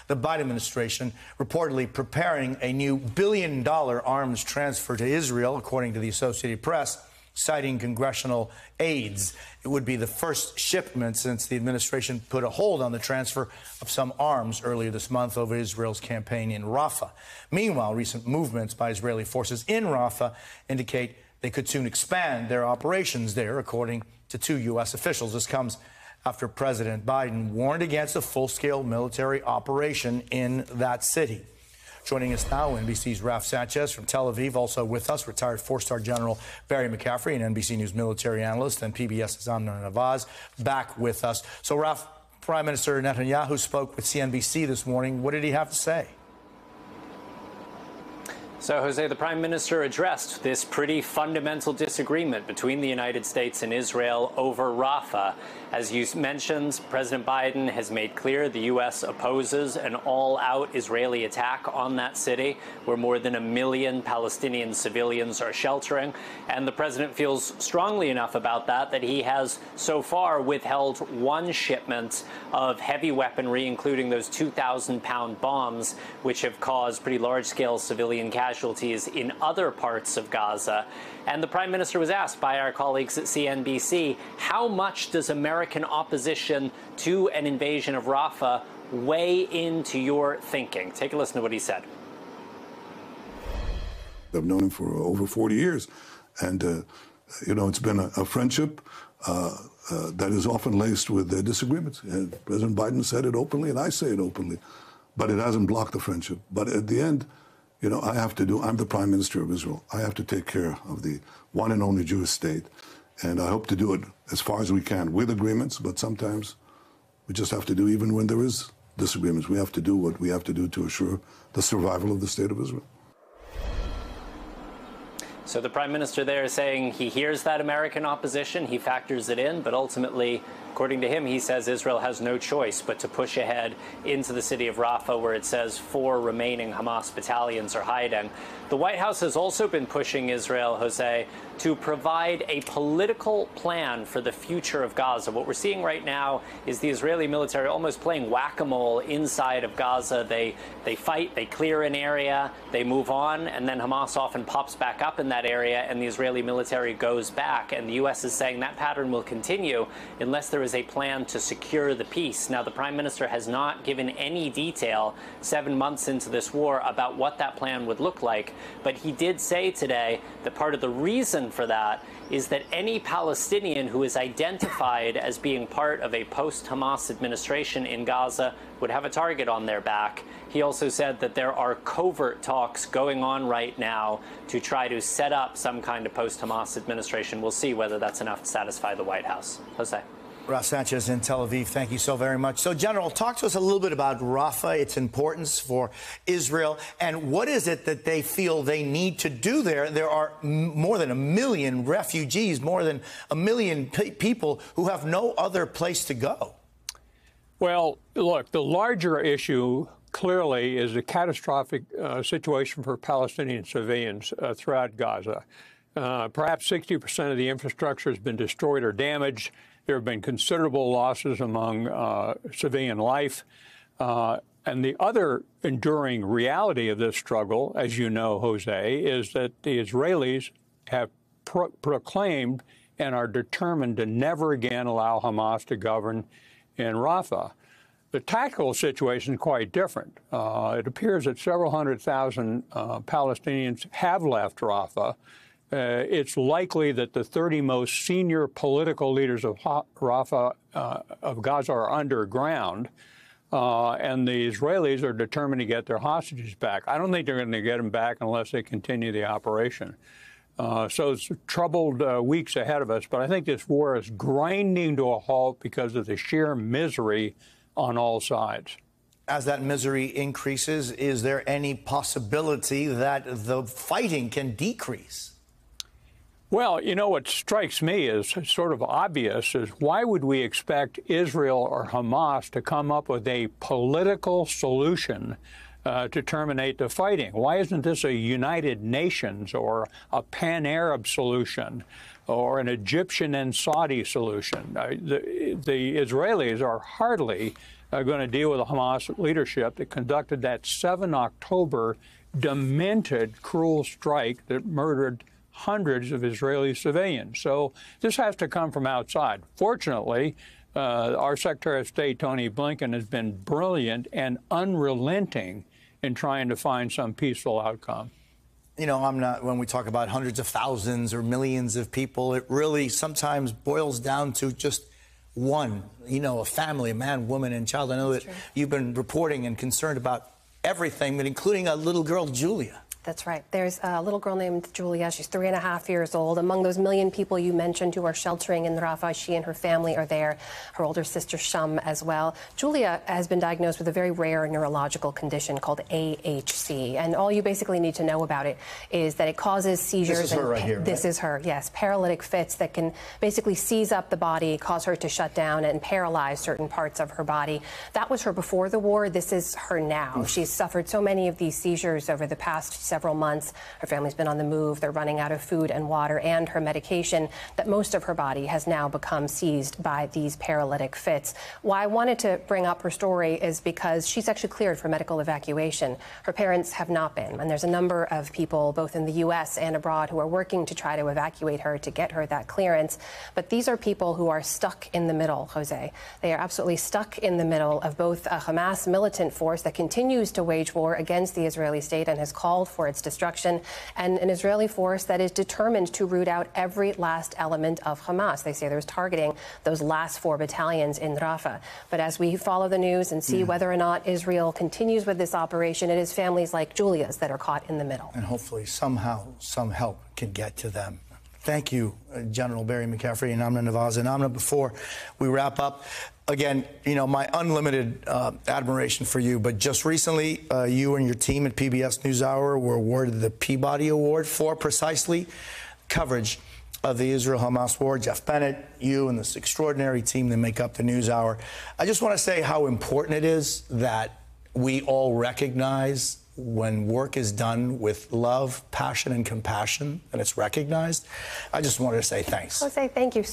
The Biden administration reportedly preparing a new billion-dollar arms transfer to Israel, according to the Associated Press, citing congressional aides. It would be the first shipment since the administration put a hold on the transfer of some arms earlier this month over Israel's campaign in Rafah. Meanwhile, recent movements by Israeli forces in Rafah indicate they could soon expand their operations there, according to two U.S. officials. This comes after President Biden warned against a full-scale military operation in that city. Joining us now, NBC's Raf Sanchez from Tel Aviv. Also with us, retired four-star General Barry McCaffrey, an NBC News military analyst, and PBS's Amnon Nawaz back with us. So, Raf, Prime Minister Netanyahu spoke with CNBC this morning. What did he have to say? So, Jose, the Prime Minister addressed this pretty fundamental disagreement between the United States and Israel over Rafah. As you mentioned, President Biden has made clear the U.S. opposes an all-out Israeli attack on that city, where more than 1 million Palestinian civilians are sheltering. And the president feels strongly enough about that he has so far withheld one shipment of heavy weaponry, including those 2,000-pound bombs, which have caused pretty large-scale civilian casualties in other parts of Gaza. And the Prime Minister was asked by our colleagues at CNBC, how much does American opposition to an invasion of Rafah weigh into your thinking? Take a listen to what he said. I've known him for over 40 years. And, it's been a friendship that is often laced with disagreements. And President Biden said it openly, and I say it openly. But it hasn't blocked the friendship. But at the end, I'm the Prime Minister of Israel. I have to take care of the one and only Jewish state. And I hope to do it as far as we can with agreements, but sometimes we just have to do, even when there is disagreements, we have to do what we have to do to assure the survival of the state of Israel. So the Prime Minister there is saying he hears that American opposition, he factors it in, but ultimately, according to him, he says Israel has no choice but to push ahead into the city of Rafah, where it says 4 remaining Hamas battalions are hiding. The White House has also been pushing Israel, Jose, to provide a political plan for the future of Gaza. What we're seeing right now is the Israeli military almost playing whack-a-mole inside of Gaza. They fight, they clear an area, they move on, and then Hamas often pops back up in that area, and the Israeli military goes back. And the U.S. is saying that pattern will continue unless there is a plan to secure the peace. Now, the Prime Minister has not given any detail 7 months into this war about what that plan would look like, but he did say today that part of the reason for that is that any Palestinian who is identified as being part of a post-Hamas administration in Gaza would have a target on their back. He also said that there are covert talks going on right now to try to set up some kind of post-Hamas administration. We'll see whether that's enough to satisfy the White House. Jose. Raf Sanchez in Tel Aviv, thank you so very much. So, General, talk to us a little bit about Rafah, its importance for Israel, and what is it that they feel they need to do there? There are more than 1 million refugees, more than 1 million people who have no other place to go. Well, look, the larger issue clearly is a catastrophic situation for Palestinian civilians throughout Gaza. Perhaps 60% of the infrastructure has been destroyed or damaged. There have been considerable losses among civilian life. And the other enduring reality of this struggle, as you know, Jose, is that the Israelis have proclaimed and are determined to never again allow Hamas to govern in Rafah. The tactical situation is quite different. It appears that several 100,000 Palestinians have left Rafah. It's likely that the 30 most senior political leaders of Rafah, of Gaza, are underground, and the Israelis are determined to get their hostages back. I don't think they're going to get them back unless they continue the operation. So it's troubled weeks ahead of us, but I think this war is grinding to a halt because of the sheer misery on all sides. As that misery increases, is there any possibility that the fighting can decrease? Well, you know, what strikes me as sort of obvious is why would we expect Israel or Hamas to come up with a political solution to terminate the fighting? Why isn't this a United Nations or a pan-Arab solution or an Egyptian and Saudi solution? The Israelis are hardly going to deal with the Hamas leadership that conducted that 7 October demented, cruel strike that murdered hundreds of Israeli civilians. So this has to come from outside. Fortunately, our Secretary of State, Tony Blinken, has been brilliant and unrelenting in trying to find some peaceful outcome. You know, when we talk about hundreds of thousands or millions of people, it really sometimes boils down to just one, you know, a family, a man, woman, and child. I know that you've been reporting and concerned about everything, but including a little girl, Julia. That's right. There's a little girl named Julia. She's 3.5 years old. Among those million people you mentioned who are sheltering in Rafah, she and her family are there. Her older sister, Sham, as well. Julia has been diagnosed with a very rare neurological condition called AHC. And all you basically need to know about it is that it causes seizures. This is her right here, right? This is her, yes. Paralytic fits that can basically seize up the body, cause her to shut down and paralyze certain parts of her body. That was her before the war. This is her now. She's suffered so many of these seizures over the past several months. Her family's been on the move. They're running out of food and water and her medication, that most of her body has now become seized by these paralytic fits. Why I wanted to bring up her story is because she's actually cleared for medical evacuation. Her parents have not been, and there's a number of people both in the U.S. and abroad who are working to try to evacuate her, to get her that clearance. But these are people who are stuck in the middle, Jose. They are absolutely stuck in the middle of both a Hamas militant force that continues to wage war against the Israeli state and has called for its destruction, and an Israeli force that is determined to root out every last element of Hamas. They say there's targeting those last 4 battalions in Rafah. But as we follow the news and see whether or not Israel continues with this operation, it is families like Julia's that are caught in the middle. And hopefully somehow some help can get to them. Thank you, General Barry McCaffrey and Amna Nawaz. And Amna, before we wrap up, again, you know, my unlimited admiration for you. But just recently, you and your team at PBS NewsHour were awarded the Peabody Award for precisely coverage of the Israel-Hamas war. Jeff Bennett, you and this extraordinary team that make up the NewsHour. I just want to say how important it is that we all recognize when work is done with love, passion, and compassion, and it's recognized. I just wanted to say thanks. Jose, thank you.